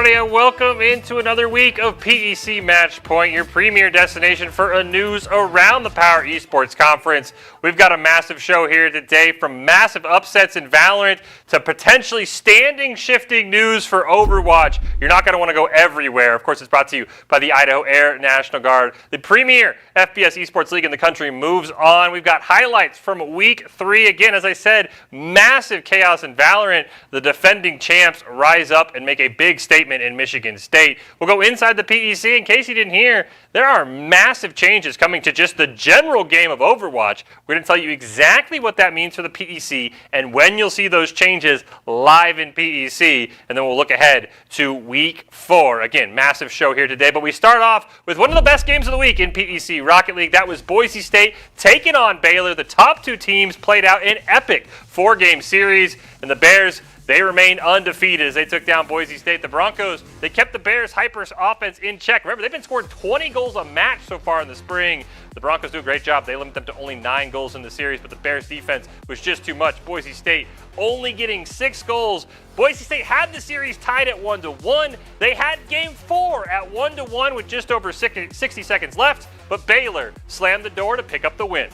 everybody, and welcome into another week of PEC Match Point, your premier destination for news around the Power Esports Conference. We've got a massive show here today, from massive upsets in Valorant to potentially standing-shifting news for Overwatch. You're not going to want to go everywhere. Of course, it's brought to you by the Idaho Air National Guard. The premier FPS esports league in the country moves on. We've got highlights from Week 3. Again, as I said, massive chaos in Valorant. The defending champs rise up and make a big statement in Michigan State. We'll go inside the PEC. In case you didn't hear, there are massive changes coming to just the general game of Overwatch. We're going to tell you exactly what that means for the PEC and when you'll see those changes live in PEC, and then we'll look ahead to Week 4. Again, massive show here today, but we start off with one of the best games of the week in PEC Rocket League. That was Boise State taking on Baylor. The top two teams played out an epic 4-game series, and the Bears, they remain undefeated as they took down Boise State. The Broncos, they kept the Bears' hyper offense in check. Remember, they've been scoring 20 goals a match so far in the spring. The Broncos do a great job. They limit them to only 9 goals in the series, but the Bears' defense was just too much. Boise State only getting 6 goals. Boise State had the series tied at 1-1. They had Game 4 at 1-1 with just over 60 seconds left, but Baylor slammed the door to pick up the win.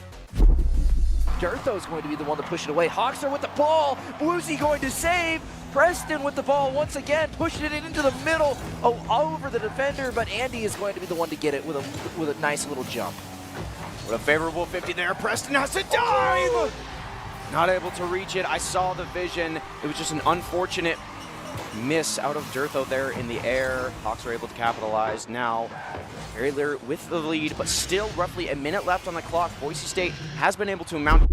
Durtho's going to be the one to push it away. Hawkster with the ball. Woozy going to save. Preston with the ball once again, pushing it into the middle, over the defender, but Andy is going to be the one to get it with a nice little jump. What a favorable 50 there. Preston has to dive! Not able to reach it. I saw the vision. It was just an unfortunate miss out of Durtho there in the air. Hawks are able to capitalize. Now, Baylor with the lead, but still roughly a minute left on the clock. Boise State has been able to mount.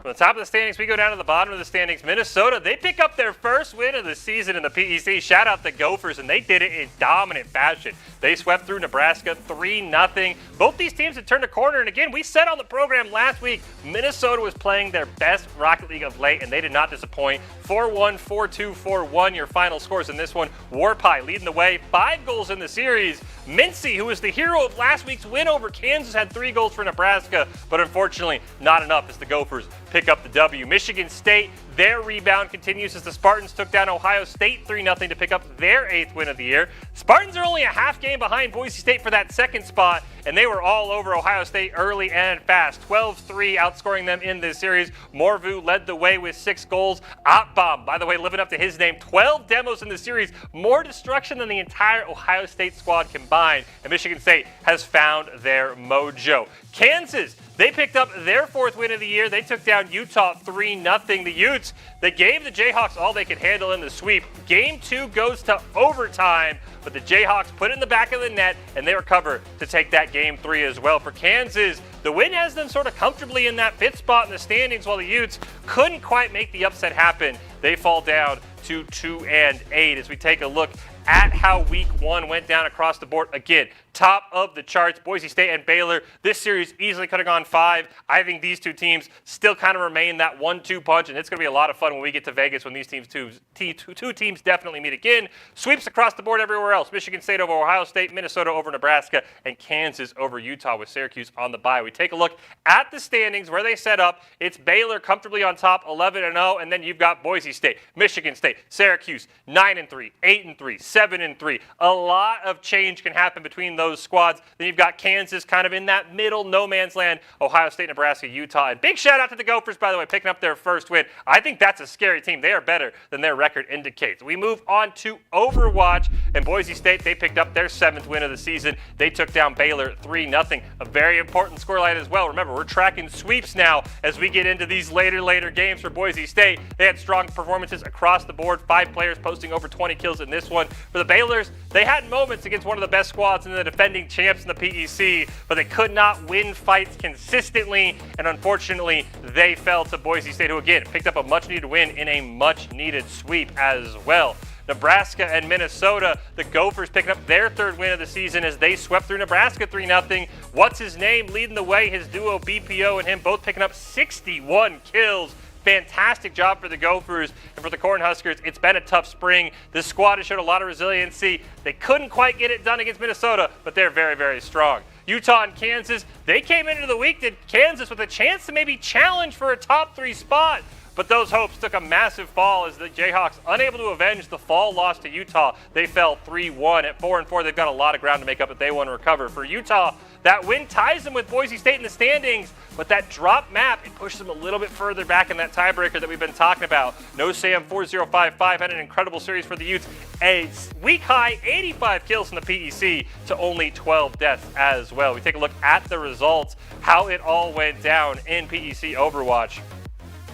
From the top of the standings, we go down to the bottom of the standings. Minnesota, they pick up their first win of the season in the PEC. Shout out the Gophers, and they did it in dominant fashion. They swept through Nebraska 3-0. Both these teams had turned a corner, and again, we said on the program last week, Minnesota was playing their best Rocket League of late, and they did not disappoint. 4-1, 4-2, 4-1, your final scores in this one. Warpie leading the way, 5 goals in the series. Mincy, who was the hero of last week's win over Kansas, had 3 goals for Nebraska, but unfortunately not enough as the Gophers pick up the W. Michigan State, their rebound continues as the Spartans took down Ohio State 3-0 to pick up their 8th win of the year. Spartans are only a half game behind Boise State for that second spot, and they were all over Ohio State early and fast. 12-3 outscoring them in this series. Morvu led the way with 6 goals. Opbomb, by the way, living up to his name, 12 demos in the series. More destruction than the entire Ohio State squad combined, and Michigan State has found their mojo. Kansas, they picked up their 4th win of the year. They took down Utah 3-0. The Utes, they gave the Jayhawks all they could handle in the sweep. Game 2 goes to overtime, but the Jayhawks put it in the back of the net, and they recover to take that Game 3 as well. For Kansas, the win has them sort of comfortably in that 5th spot in the standings, while the Utes couldn't quite make the upset happen. They fall down to 2-8 as we take a look at how Week 1 went down across the board. Again, top of the charts, Boise State and Baylor. This series easily could have gone 5. I think these two teams still kind of remain that 1-2 punch, and it's going to be a lot of fun when we get to Vegas when these two teams definitely meet again. Sweeps across the board everywhere else. Michigan State over Ohio State, Minnesota over Nebraska, and Kansas over Utah with Syracuse on the bye. We take a look at the standings where they set up. It's Baylor comfortably on top, 11-0, and then you've got Boise State, Michigan State, Syracuse, 9-3, 8-3, 7-3. A lot of change can happen between those squads. Then you've got Kansas kind of in that middle no man's land, Ohio State, Nebraska, Utah. And big shout out to the Gophers, by the way, picking up their first win. I think that's a scary team. They are better than their record indicates. We move on to Overwatch, and Boise State, they picked up their 7th win of the season. They took down Baylor 3-0. A very important scoreline as well. Remember, we're tracking sweeps now as we get into these later games for Boise State. They had strong performances across the board. 5 players posting over 20 kills in this one. For the Baylors, they had moments against one of the best squads in the defending champs in the PEC, but they could not win fights consistently, and unfortunately, they fell to Boise State, who again picked up a much-needed win in a much-needed sweep as well. Nebraska and Minnesota, the Gophers picking up their 3rd win of the season as they swept through Nebraska 3-0. What's his name leading the way? His duo BPO and him both picking up 61 kills. Fantastic job for the Gophers, and for the Cornhuskers, it's been a tough spring. This squad has showed a lot of resiliency. They couldn't quite get it done against Minnesota, but they're very, very strong. Utah and Kansas, they came into the week, did Kansas with a chance to maybe challenge for a top 3 spot, but those hopes took a massive fall as the Jayhawks, unable to avenge the fall loss to Utah. They fell 3-1 at 4-4. They've got a lot of ground to make up, but they want to recover. For Utah, that win ties them with Boise State in the standings, but that drop map, it pushes them a little bit further back in that tiebreaker that we've been talking about. No Sam 4055 had an incredible series for the Utes. A week high 85 kills from the PEC to only 12 deaths as well. We take a look at the results, how it all went down in PEC Overwatch.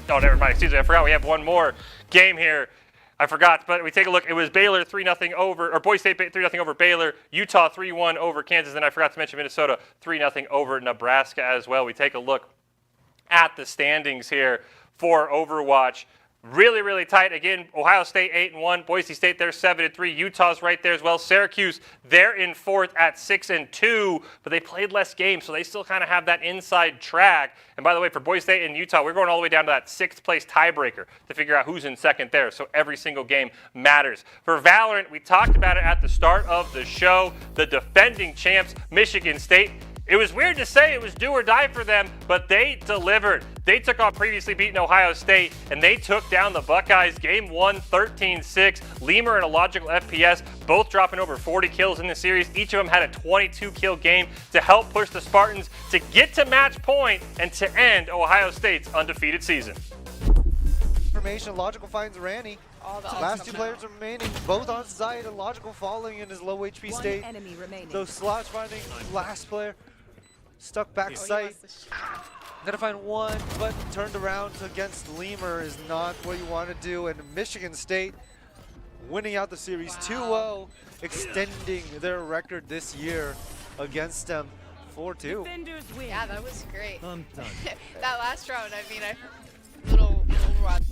Oh, never mind. Excuse me. I forgot we have one more game here. I forgot, but we take a look. It was Baylor 3-0 over, or Boise State 3-0 over Baylor, Utah 3-1 over Kansas, and I forgot to mention Minnesota 3-0 over Nebraska as well. We take a look at the standings here for Overwatch. Really, really tight. Again, Ohio State 8-1, Boise State they're 7-3, Utah's right there as well. Syracuse they're in fourth at 6-2, but they played less games, so they still kind of have that inside track. And by the way, for Boise State and Utah, we're going all the way down to that 6th place tiebreaker to figure out who's in second there. So every single game matters. For Valorant, we talked about it at the start of the show. The defending champs, Michigan State. It was weird to say it was do or die for them, but they delivered. They took on previously beaten Ohio State, and they took down the Buckeyes. Game 1, 13-6. Lemur and a logical FPS, both dropping over 40 kills in the series. Each of them had a 22-kill game to help push the Spartans to get to match point and to end Ohio State's undefeated season. Information, Logical finds Ranny. Last two players remaining, both on site, and Logical falling in his low HP state. Those slots finding last player. Stuck back site. Gonna find one, but turned around against Lemur is not what you want to do. And Michigan State winning out the series 2-0, extending their record this year against them 4-2. Yeah, that was great. I'm done. That last round, I mean, little Overwatch.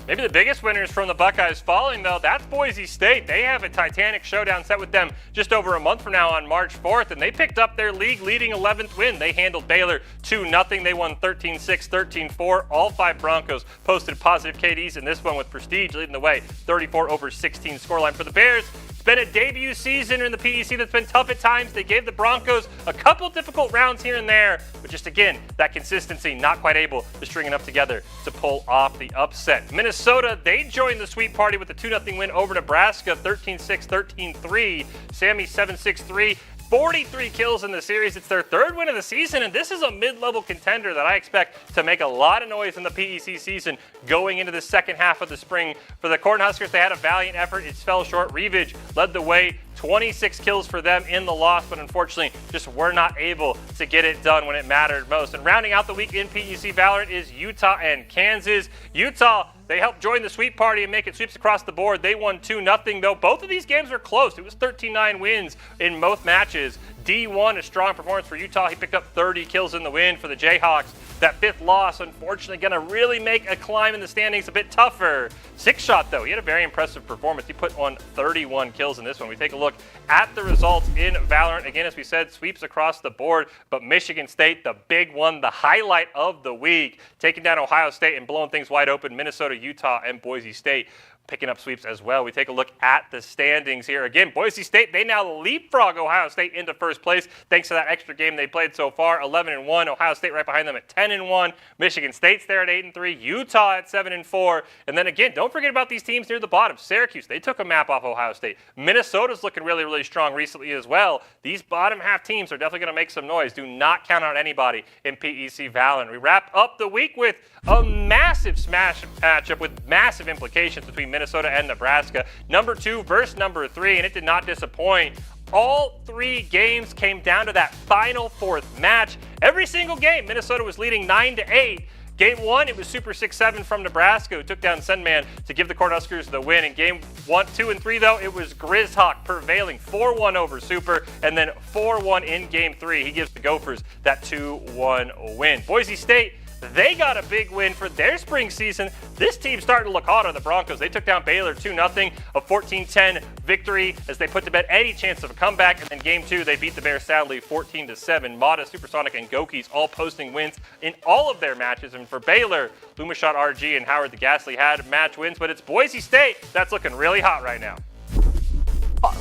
Maybe the biggest winners from the Buckeyes falling, though, that's Boise State. They have a Titanic showdown set with them just over a month from now on March 4th, and they picked up their league-leading 11th win. They handled Baylor 2-0. They won 13-6, 13-4. All 5 Broncos posted positive KDs in this one with Prestige leading the way, 34-16 scoreline for the Bears. It's been a debut season in the PEC that's been tough at times. They gave the Broncos a couple difficult rounds here and there, but just again, that consistency, not quite able to string enough together to pull off the upset. Minnesota, they joined the sweep party with a 2-0 win over Nebraska, 13-6, 13-3. Sammy 7-6-3. 43 kills in the series. It's their 3rd win of the season, and this is a mid-level contender that I expect to make a lot of noise in the PEC season going into the second half of the spring. For the Cornhuskers, they had a valiant effort. It fell short. Revenge led the way. 26 kills for them in the loss, but unfortunately just were not able to get it done when it mattered most. And rounding out the week in PEC Valorant is Utah and Kansas. Utah, they helped join the sweep party and make it sweeps across the board. They won 2-0, though. Both of these games were close. It was 13-9 wins in both matches. D1, a strong performance for Utah. He picked up 30 kills in the win for the Jayhawks. That 5th loss, unfortunately, going to really make a climb in the standings a bit tougher. 6shot, though. He had a very impressive performance. He put on 31 kills in this one. We take a look at the results in Valorant. Again, as we said, sweeps across the board, but Michigan State, the big one, the highlight of the week, taking down Ohio State and blowing things wide open. Minnesota, Utah, and Boise State picking up sweeps as well. We take a look at the standings here. Again, Boise State, they now leapfrog Ohio State into first place thanks to that extra game they played so far, 11-1. Ohio State right behind them at 10-1. Michigan State's there at 8-3. Utah at 7-4. And then again, don't forget about these teams near the bottom. Syracuse, they took a map off Ohio State. Minnesota's looking really, really strong recently as well. These bottom half teams are definitely going to make some noise. Do not count on anybody in PEC Valorant. We wrap up the week with a massive smash matchup with massive implications between Minnesota and Nebraska. Number 2 versus number 3, and it did not disappoint. All 3 games came down to that final 4th match. Every single game, Minnesota was leading 9-8. Game 1, it was Super 6-7 from Nebraska, who took down Sandman to give the Cornhuskers the win. In game 1, 2, and 3, though, it was Grizzhawk prevailing 4-1 over Super, and then 4-1 in game 3. He gives the Gophers that 2-1 win. Boise State, they got a big win for their spring season. This team's starting to look hot on the Broncos. They took down Baylor 2-0, a 14-10 victory as they put to bed any chance of a comeback. And then game 2, they beat the Bears soundly 14-7. Mata, Supersonic, and Gokis all posting wins in all of their matches. And for Baylor, Lumashot RG and Howard the Ghastly had match wins. But it's Boise State that's looking really hot right now.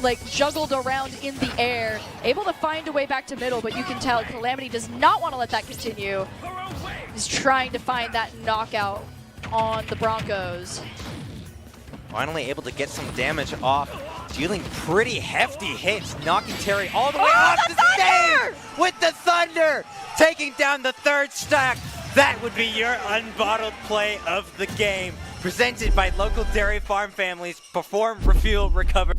Like juggled around in the air, able to find a way back to middle, but you can tell Calamity does not want to let that continue. He's trying to find that knockout on the Broncos. Finally able to get some damage off, dealing pretty hefty hits, knocking Terry all the way off the stage with the Thunder, taking down the third stack. That would be your unbottled play of the game. Presented by local dairy farm families. Perform, refuel, recover.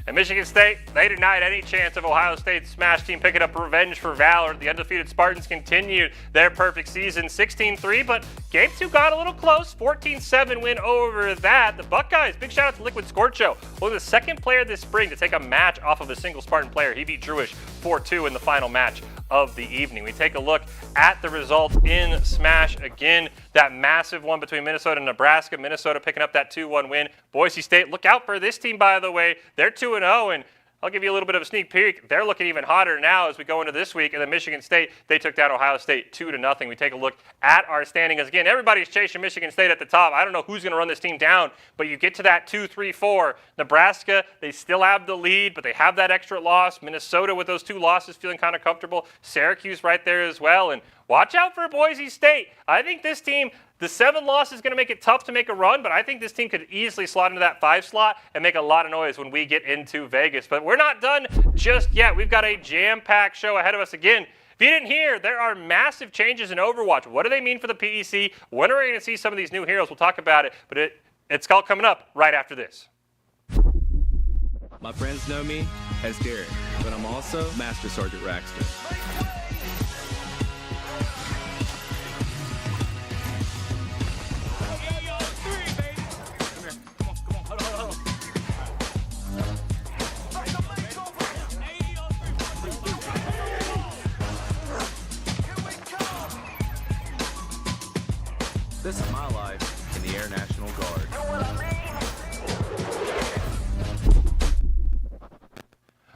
And Michigan State, they denied any chance of Ohio State's Smash team picking up revenge for valor. The undefeated Spartans continued their perfect season, 16-3, but game 2 got a little close, 14-7 win over that. The Buckeyes, big shout out to Liquid Scorcho, only the second player this spring to take a match off of a single Spartan player. He beat Druish 4-2 in the final match of the evening. We take a look at the results in Smash again. That massive one between Minnesota and Nebraska. Minnesota picking up that 2-1 win. Boise State, look out for this team, by the way. They're 2-0, and I'll give you a little bit of a sneak peek. They're looking even hotter now as we go into this week. And then Michigan State, they took down Ohio State 2-0. We take a look at our standings. Again, everybody's chasing Michigan State at the top. I don't know who's going to run this team down, but you get to that 2-3-4. Nebraska, they still have the lead, but they have that extra loss. Minnesota with those 2 losses feeling kind of comfortable. Syracuse right there as well. And watch out for Boise State. I think this team, the 7 loss is going to make it tough to make a run, but I think this team could easily slot into that 5 slot and make a lot of noise when we get into Vegas. But we're not done just yet. We've got a jam-packed show ahead of us again. If you didn't hear, there are massive changes in Overwatch. What do they mean for the PEC? When are we going to see some of these new heroes? We'll talk about it, but it's all coming up right after this. My friends know me as Derek, but I'm also Master Sergeant Raxter. This is my life in the Air National Guard.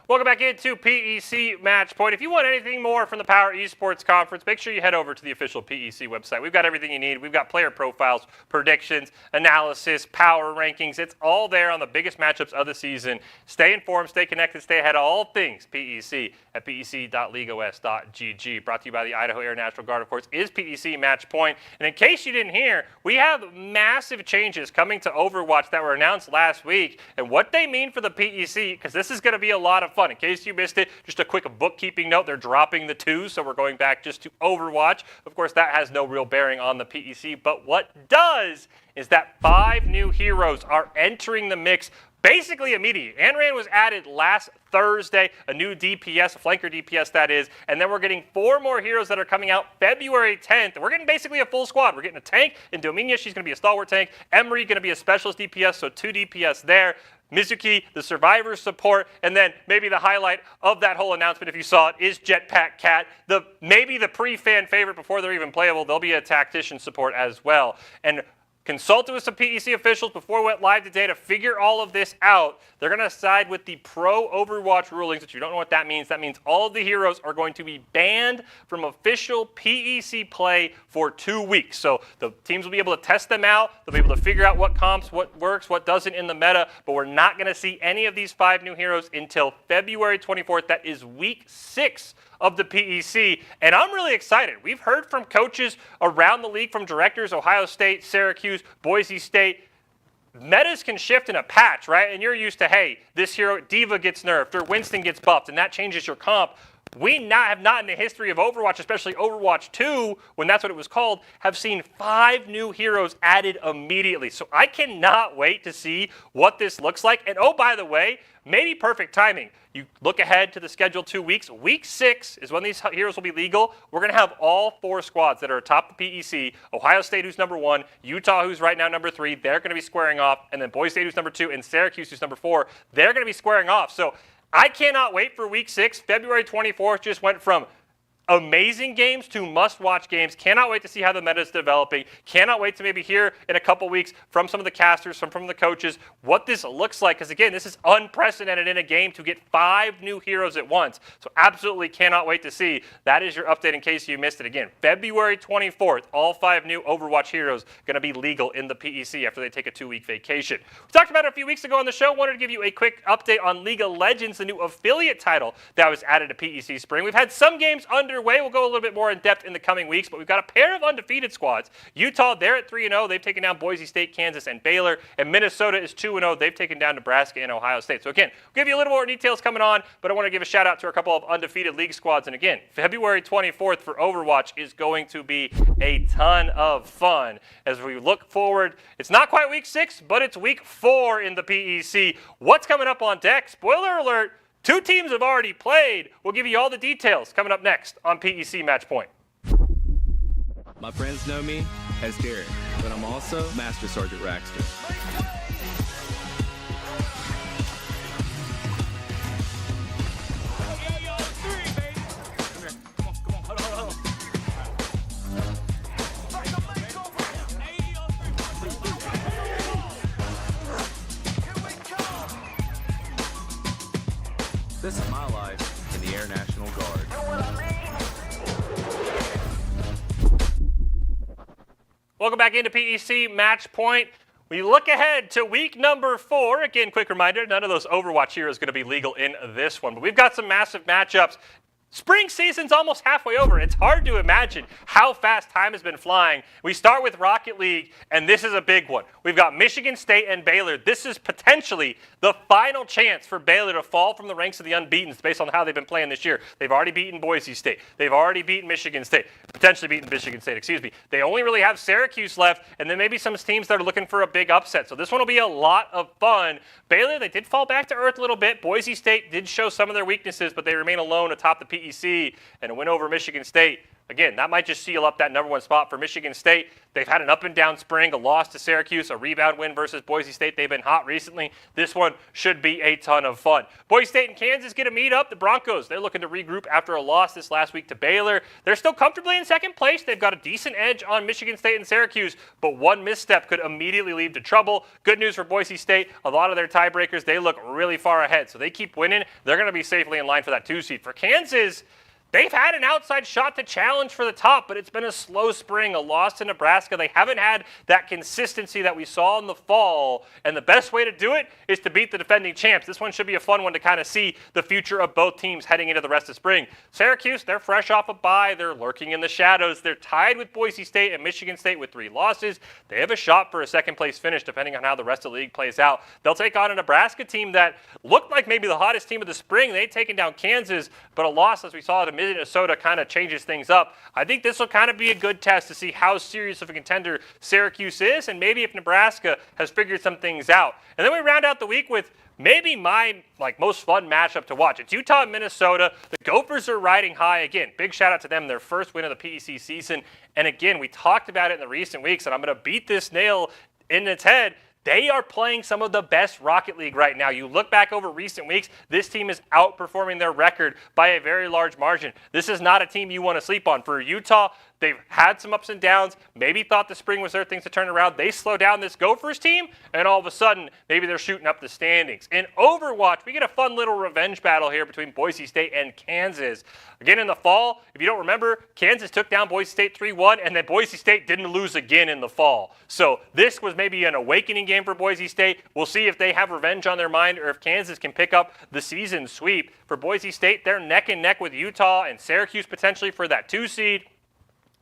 Welcome back into PEC Match Point. If you want anything more from the Power Esports Conference, make sure you head over to the official PEC website. We've got everything you need. We've got player profiles, predictions, analysis, power rankings. It's all there on the biggest matchups of the season. Stay informed, stay connected, stay ahead of all things PEC at pec.leagueos.gg. Brought to you by the Idaho Air National Guard, of course, is PEC Match Point. And in case you didn't hear, we have massive changes coming to Overwatch that were announced last week. And what they mean for the PEC, because this is going to be a lot of fun. In case you missed it, just a quick bookkeeping note, they're dropping the 2, so we're going back just to Overwatch. Of course, that has no real bearing on the PEC, but what does is that 5 new heroes are entering the mix basically immediately. Anran was added last Thursday, a new DPS, a flanker DPS that is, and then we're getting 4 more heroes that are coming out February 10th. We're getting basically a full squad. We're getting a tank in Dominia. She's going to be a stalwart tank. Emery going to be a specialist DPS, so 2 DPS there. Mizuki, the survivor support, and then maybe the highlight of that whole announcement, if you saw it, is Jetpack Cat. Maybe the pre-fan favorite before they're even playable. There'll be a tactician support as well. And consulted with some PEC officials before we went live today to figure all of this out. They're going to side with the pro Overwatch rulings, which you don't know what that means. That means all of the heroes are going to be banned from official PEC play for 2 weeks. So the teams will be able to test them out. They'll be able to figure out what comps, what works, what doesn't in the meta. But we're not going to see any of these 5 new heroes until February 24th. That is week 6 of the PEC, and I'm really excited. We've heard from coaches around the league, from directors, Ohio State, Syracuse, Boise State. Metas can shift in a patch, right? And you're used to, hey, this hero, Diva gets nerfed, or Winston gets buffed, and that changes your comp. We have not in the history of Overwatch, especially Overwatch 2, when that's what it was called, have seen 5 new heroes added immediately. So I cannot wait to see what this looks like. And oh, by the way, maybe perfect timing. You look ahead to the scheduled 2 weeks. Week 6 is when these heroes will be legal. We're going to have all 4 squads that are atop the PEC. Ohio State, who's number 1. Utah, who's right now number 3. They're going to be squaring off. And then Boise State, who's number 2. And Syracuse, who's number 4. They're going to be squaring off. So I cannot wait for week 6. February 24th just went from amazing games to must-watch games. Cannot wait to see how the meta is developing. Cannot wait to maybe hear in a couple weeks from some of the casters, from the coaches, what this looks like. Because again, this is unprecedented in a game to get 5 new heroes at once. So absolutely cannot wait to see. That is your update in case you missed it. Again, February 24th, all 5 new Overwatch heroes going to be legal in the PEC after they take a 2-week vacation. We talked about it a few weeks ago on the show. Wanted to give you a quick update on League of Legends, the new affiliate title that was added to PEC Spring. We've had some games underway underway. We'll go a little bit more in depth in the coming weeks, but we've got a pair of undefeated squads. Utah, they're at 3-0. They've taken down Boise State, Kansas, and Baylor. And Minnesota is 2-0. They've taken down Nebraska and Ohio State. So again, we'll give you a little more details coming on, but I want to give a shout out to a couple of undefeated league squads. And again, February 24th for Overwatch is going to be a ton of fun as we look forward. It's not quite week 6, but it's week 4 in the PEC. What's coming up on deck? Spoiler alert, 2 teams have already played. We'll give you all the details coming up next on PEC Match Point. My friends know me as Derek, but I'm also Master Sergeant Raxter. This is my life in the Air National Guard. Welcome back into PEC Match Point. We look ahead to week number 4. Again, quick reminder, none of those Overwatch heroes going to be legal in this one, but we've got some massive matchups. Spring season's almost halfway over. It's hard to imagine how fast time has been flying. We start with Rocket League, and this is a big one. We've got Michigan State and Baylor. This is potentially the final chance for Baylor to fall from the ranks of the unbeatens based on how they've been playing this year. They've already beaten Boise State. They've already beaten Michigan State. Potentially beaten Michigan State, excuse me. They only really have Syracuse left, and then maybe some teams that are looking for a big upset. So this one will be a lot of fun. Baylor, they did fall back to earth a little bit. Boise State did show some of their weaknesses, but they remain alone atop the PEC, and a win over Michigan State. Again, that might just seal up that number 1 spot for Michigan State. They've had an up and down spring, a loss to Syracuse, a rebound win versus Boise State. They've been hot recently. This one should be a ton of fun. Boise State and Kansas get to meet up. The Broncos, they're looking to regroup after a loss this last week to Baylor. They're still comfortably in second place. They've got a decent edge on Michigan State and Syracuse, but one misstep could immediately lead to trouble. Good news for Boise State. A lot of their tiebreakers, they look really far ahead. So they keep winning. They're going to be safely in line for that 2 seed. For Kansas, they've had an outside shot to challenge for the top, but it's been a slow spring, a loss to Nebraska. They haven't had that consistency that we saw in the fall, and the best way to do it is to beat the defending champs. This one should be a fun one to kind of see the future of both teams heading into the rest of spring. Syracuse, they're fresh off a bye. They're lurking in the shadows. They're tied with Boise State and Michigan State with 3 losses. They have a shot for a second-place finish, depending on how the rest of the league plays out. They'll take on a Nebraska team that looked like maybe the hottest team of the spring. They'd taken down Kansas, but a loss, as we saw at Minnesota, kind of changes things up. I think this will kind of be a good test to see how serious of a contender Syracuse is, and maybe if Nebraska has figured some things out. And then we round out the week with maybe my most fun matchup to watch. It's Utah and Minnesota. The Gophers are riding high. Again, big shout out to them, their first win of the PEC season. And again, we talked about it in the recent weeks, and I'm going to beat this nail in its head. They are playing some of the best Rocket League right now. You look back over recent weeks, this team is outperforming their record by a very large margin. This is not a team you want to sleep on. For Utah, they've had some ups and downs, maybe thought the spring was their things to turn around. They slow down this Gophers team, and all of a sudden, maybe they're shooting up the standings. In Overwatch, we get a fun little revenge battle here between Boise State and Kansas. Again, in the fall, if you don't remember, Kansas took down Boise State 3-1, and then Boise State didn't lose again in the fall. So this was maybe an awakening game for Boise State. We'll see if they have revenge on their mind or if Kansas can pick up the season sweep. For Boise State, they're neck and neck with Utah and Syracuse potentially for that 2 seed.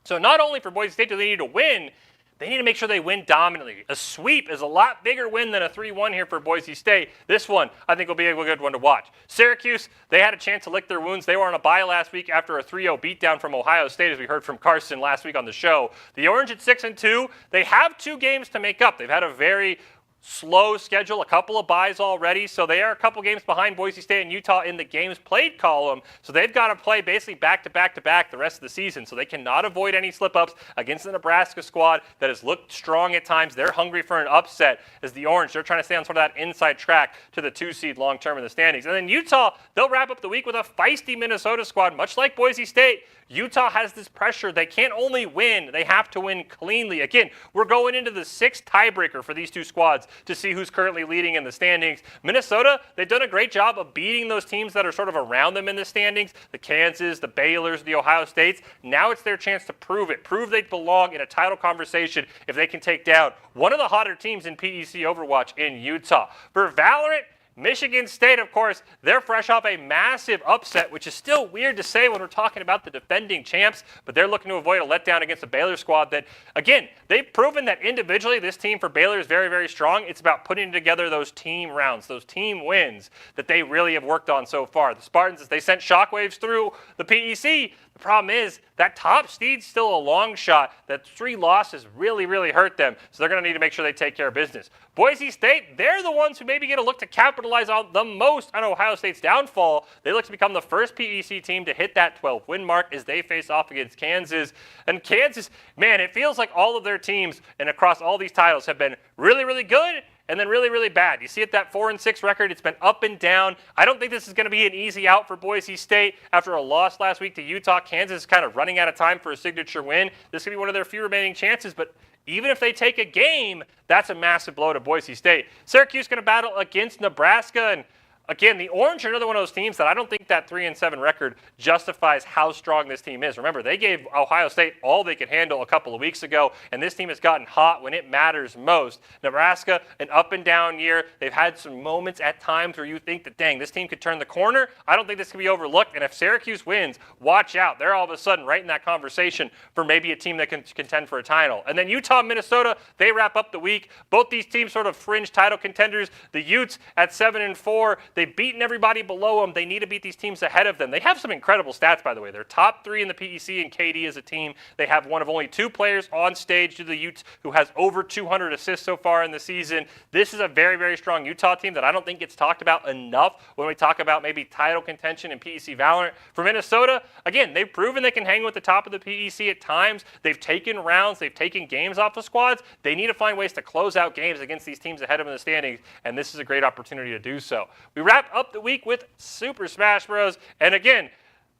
So not only for Boise State do they need to win, they need to make sure they win dominantly. A sweep is a lot bigger win than a 3-1 here for Boise State. This one, I think, will be a good one to watch. Syracuse, they had a chance to lick their wounds. They were on a bye last week after a 3-0 beatdown from Ohio State, as we heard from Carson last week on the show. The Orange at 6-2, they have 2 games to make up. They've had a very slow schedule, a couple of byes already, so they are a couple games behind Boise State and Utah in the games played column, so they've got to play basically back-to-back the rest of the season, so they cannot avoid any slip-ups against the Nebraska squad that has looked strong at times. They're hungry for an upset as the Orange. They're trying to stay on sort of that inside track to the 2 seed long-term in the standings. And then Utah, they'll wrap up the week with a feisty Minnesota squad, much like Boise State. Utah has this pressure. They can't only win, they have to win cleanly. Again, we're going into the 6th tiebreaker for these 2 squads to see who's currently leading in the standings. Minnesota, they've done a great job of beating those teams that are sort of around them in the standings, the Kansas, the Baylors, the Ohio States. Now it's their chance to prove it, prove they belong in a title conversation if they can take down one of the hotter teams in PEC Overwatch in Utah. For Valorant, Michigan State, of course, they're fresh off a massive upset, which is still weird to say when we're talking about the defending champs, but they're looking to avoid a letdown against a Baylor squad that, again, they've proven that individually this team for Baylor is very, very strong. It's about putting together those team rounds, those team wins that they really have worked on so far. The Spartans, as they sent shockwaves through the PEC, the problem is that top seed's still a long shot. That 3 losses really, really hurt them. So they're going to need to make sure they take care of business. Boise State, they're the ones who maybe get to look to capitalize on the most on Ohio State's downfall. They look to become the first PEC team to hit that 12-win mark as they face off against Kansas. And Kansas, man, it feels like all of their teams and across all these titles have been really, really good and then really, really bad. You see it, that 4-6 record, it's been up and down. I don't think this is going to be an easy out for Boise State after a loss last week to Utah. Kansas is kind of running out of time for a signature win. This could be one of their few remaining chances, but even if they take a game, that's a massive blow to Boise State. Syracuse going to battle against Nebraska, and again, the Orange are another one of those teams that I don't think that 3-7 record justifies how strong this team is. Remember, they gave Ohio State all they could handle a couple of weeks ago, and this team has gotten hot when it matters most. Nebraska, an up-and-down year. They've had some moments at times where you think that, dang, this team could turn the corner. I don't think this can be overlooked, and if Syracuse wins, watch out. They're all of a sudden right in that conversation for maybe a team that can contend for a title. And then Utah, Minnesota, they wrap up the week. Both these teams sort of fringe title contenders. The Utes at 7-4. They've beaten everybody below them. They need to beat these teams ahead of them. They have some incredible stats, by the way. They're top 3 in the PEC in KD as a team. They have one of only 2 players on stage to the Utes who has over 200 assists so far in the season. This is a very, very strong Utah team that I don't think gets talked about enough when we talk about maybe title contention in PEC Valorant. For Minnesota, again, they've proven they can hang with the top of the PEC at times. They've taken rounds. They've taken games off the squads. They need to find ways to close out games against these teams ahead of them in the standings, and this is a great opportunity to do so. We wrap up the week with Super Smash Bros. And again,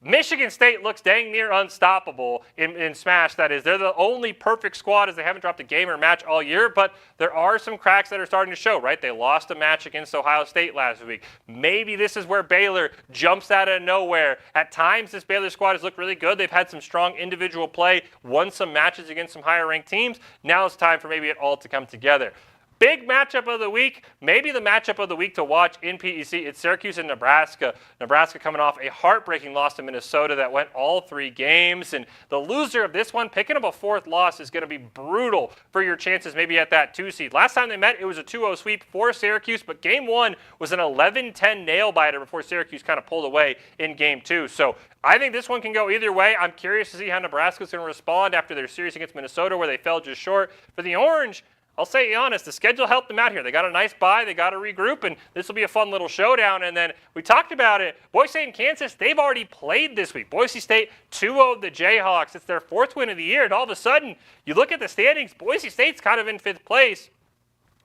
Michigan State looks dang near unstoppable in Smash. That is, they're the only perfect squad as they haven't dropped a game or match all year, but there are some cracks that are starting to show, right? They lost a match against Ohio State last week. Maybe this is where Baylor jumps out of nowhere. At times, this Baylor squad has looked really good. They've had some strong individual play, won some matches against some higher-ranked teams. Now it's time for maybe it all to come together. Big matchup of the week, maybe the matchup of the week to watch in PEC. It's Syracuse and Nebraska. Nebraska coming off a heartbreaking loss to Minnesota that went all 3 games. And the loser of this one, picking up a 4th loss, is going to be brutal for your chances maybe at that 2 seed. Last time they met, it was a 2-0 sweep for Syracuse, but game 1 was an 11-10 nail-biter before Syracuse kind of pulled away in game 2. So I think this one can go either way. I'm curious to see how Nebraska's going to respond after their series against Minnesota where they fell just short. For the Orange, I'll say honest, the schedule helped them out here. They got a nice bye, they got to regroup, and this will be a fun little showdown. And then we talked about it. Boise State and Kansas, they've already played this week. Boise State 2-0'd the Jayhawks. It's their 4th win of the year, and all of a sudden, you look at the standings, Boise State's kind of in 5th place.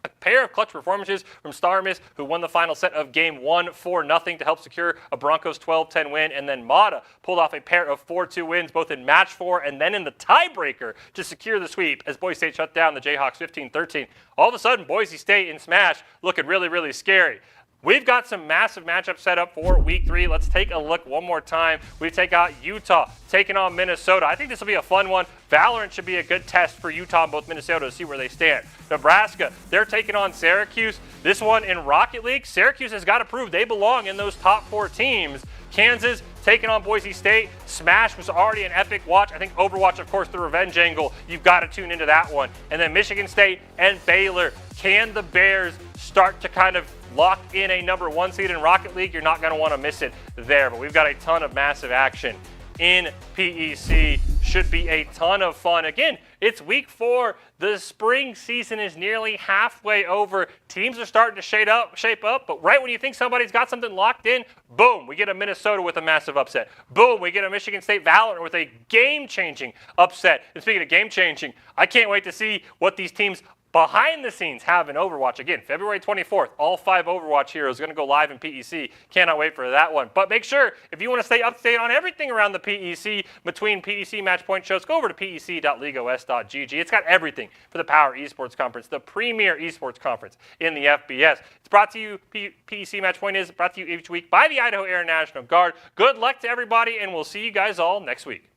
A pair of clutch performances from Star Miss, who won the final set of Game 1 4-0 to help secure a Broncos 12-10 win. And then Mata pulled off a pair of 4-2 wins, both in Match 4 and then in the tiebreaker to secure the sweep as Boise State shut down the Jayhawks 15-13. All of a sudden, Boise State in Smash looking really, really scary. We've got some massive matchups set up for Week 3. Let's take a look one more time. We take out Utah taking on Minnesota. I think this will be a fun one. Valorant should be a good test for Utah and both Minnesota to see where they stand. Nebraska, they're taking on Syracuse. This one in Rocket League, Syracuse has got to prove they belong in those top 4 teams. Kansas taking on Boise State. Smash was already an epic watch. I think Overwatch, of course, the revenge angle. You've got to tune into that one. And then Michigan State and Baylor. Can the Bears start to kind of lock in a number 1 seed in Rocket League? You're not going to want to miss it there. But we've got a ton of massive action in PEC. Should be a ton of fun. Again, it's week 4. The spring season is nearly halfway over. Teams are starting to shape up, but right when you think somebody's got something locked in, boom, we get a Minnesota with a massive upset. Boom, we get a Michigan State Valorant with a game-changing upset. And speaking of game-changing, I can't wait to see what these teams behind the scenes have in Overwatch. Again, February 24th, all 5 Overwatch heroes going to go live in PEC. Cannot wait for that one. But make sure, if you want to stay up to date on everything around the PEC, between PEC match point shows, go over to pec.leagueos.gg. It's got everything for the Power Esports Conference, the premier esports conference in the FBS. It's brought to you, PEC Match Point is brought to you each week by the Idaho Air National Guard. Good luck to everybody, and we'll see you guys all next week.